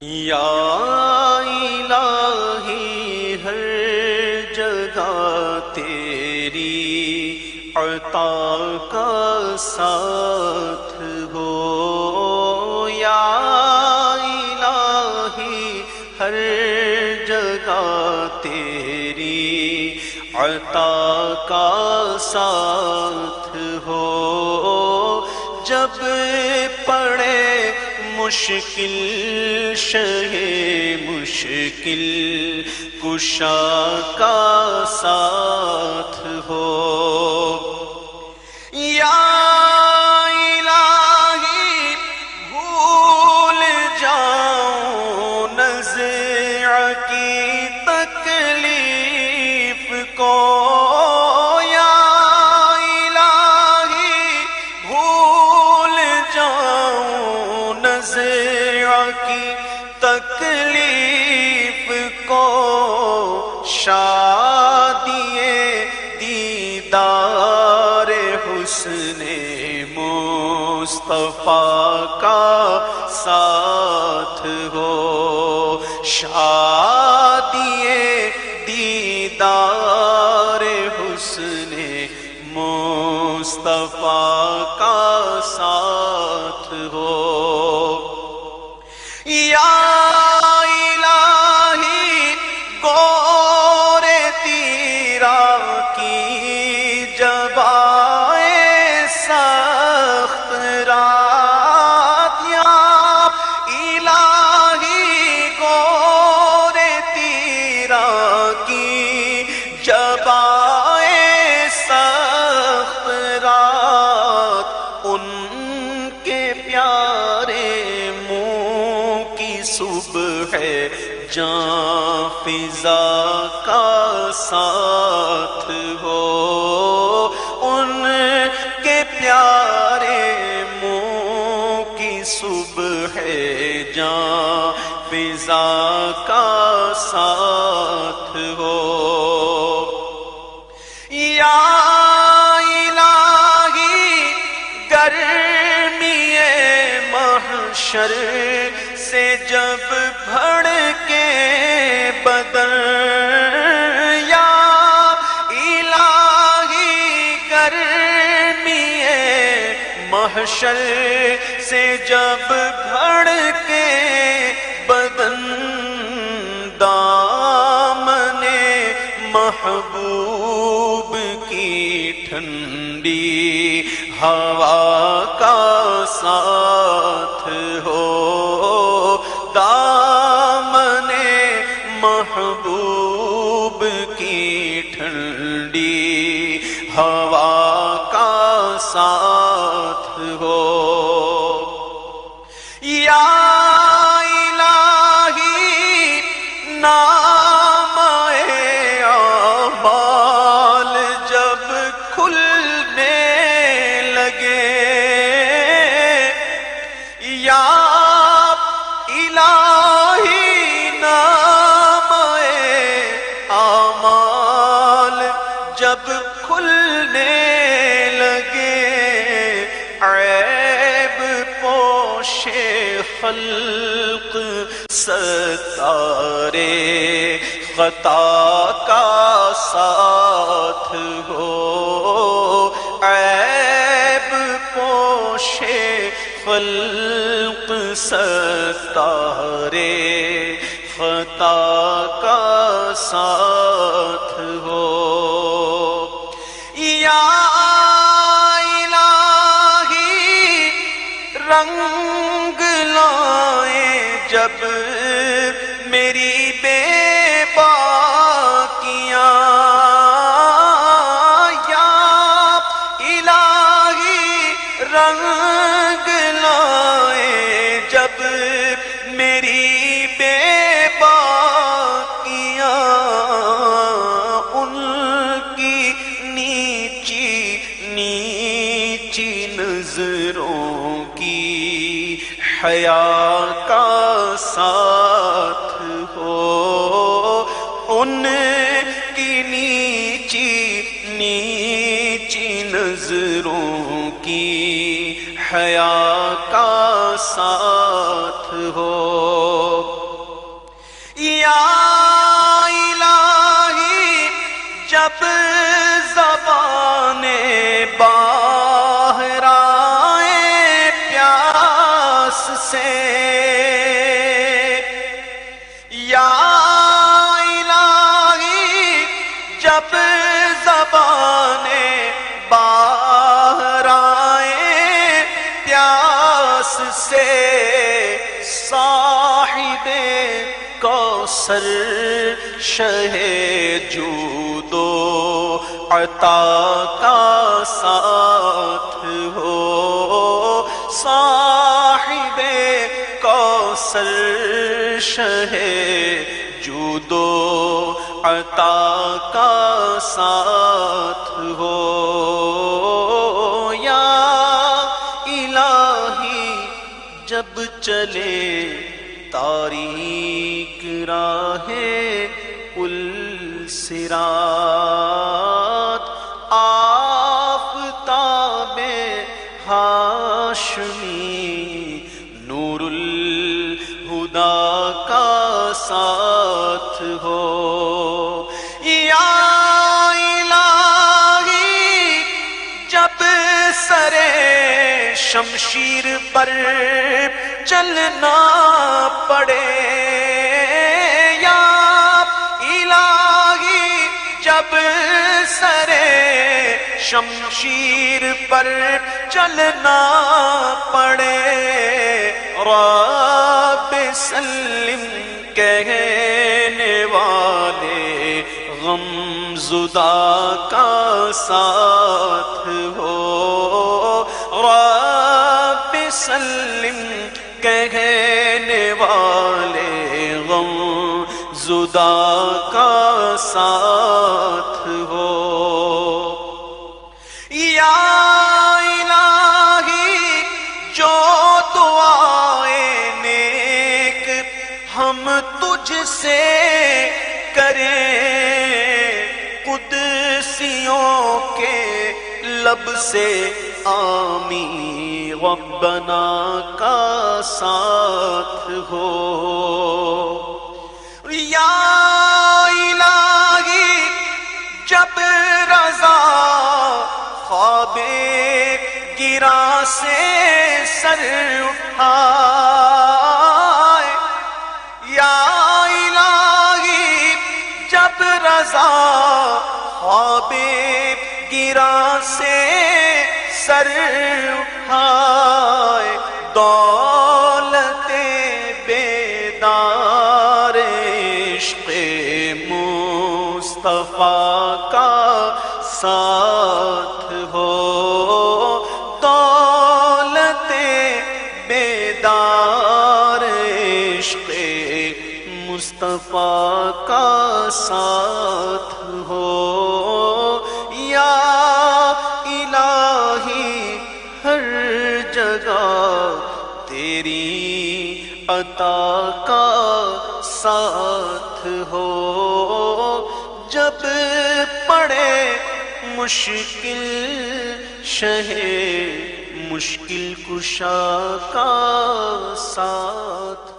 یا الہی ہر جگہ تیری عطا کا ساتھ ہو، یا الہی ہر جگہ تیری عطا کا ساتھ ہو، جب پڑے مشکل شہ مشکل کشا کا ساتھ ہو، یا الہی بھول جاؤں نزع کی تکلیف کو، یا الہی بھول جاؤں نزع کی تکلیف کو، شادی دیدار حسن مصطفیٰ کا ساتھ ہو، شادی دیدار حسن مصطفیٰ کا ساتھ ہو، یا الہی گور تیرا کی جب آئے سخت رات، یا الہی گور تیرا کی جب آئے سخت رات، ان کے پیارے صبح ہے جاں فضا کا ساتھ ہو، ان کے پیارے منہ کی صبح ہے جاں فضا کا ساتھ ہو، یا الہی گرمی محشر سے جب بھڑ کے بدن، یا الہی گرمی محشر سے جب بھڑ کے بدن، دامن محبوب کی ٹھنڈی ہوا کا ساتھ ہو، دامن محبوب کی ٹھنڈی ہوا کا ساتھ ہو، یا الہی نام اعمال جب کھلنے لگے، یا الہی نام اعمال جب کھلنے لگے، عیب پوش خلق ستارے خطا کا ساتھ ہو، عیب پوش خلق ستارے خطا کا ساتھ ہو، یا الہی رنگ لائے جب میری بے باکیاں، یا الہی رنگ لائے جب میری بے باکیاں، ان کی نیچی نیچی نظروں کی حیا کا ساتھ ہو، ان کی نیچی نیچی نظروں کی حیا کا ساتھ ہو، سے صاحب کوثر شہ جود و عطا کا ساتھ ہو، صاحب کوثر شہ جود و عطا کا ساتھ ہو، یا الہی جب چلے تاریک راہ پل صراط، آفتاب ہاشمی نور الہدی کا ساتھ ہو، یا الہی جب سرے شمشیر پر چلنا پڑے، یا الہی جب سرے شمشیر پر چلنا پڑے، رب سلم کہنے والے غم زدہ کا ساتھ ہو، رب سلم کہنے والے غم زدہ کا ساتھ ہو، یا الہی جو دعائیں نیک ہم تجھ سے کریں، قدسیوں کے لب سے آمین ربنا کا ساتھ ہو، یا الہی جب رضا خواب گرا سے سر اٹھائے، یا الہی جب رضا خواب گرا سے سر اٹھائے، دولت بیدار عشق مصطفیٰ کا ساتھ ہو، دولت بیدار عشق مصطفیٰ کا ساتھ ہو، یا الہی ہر جگہ تیری عطا کا ساتھ ہو، جب پڑے مشکل شہ مشکل کشا کا ساتھ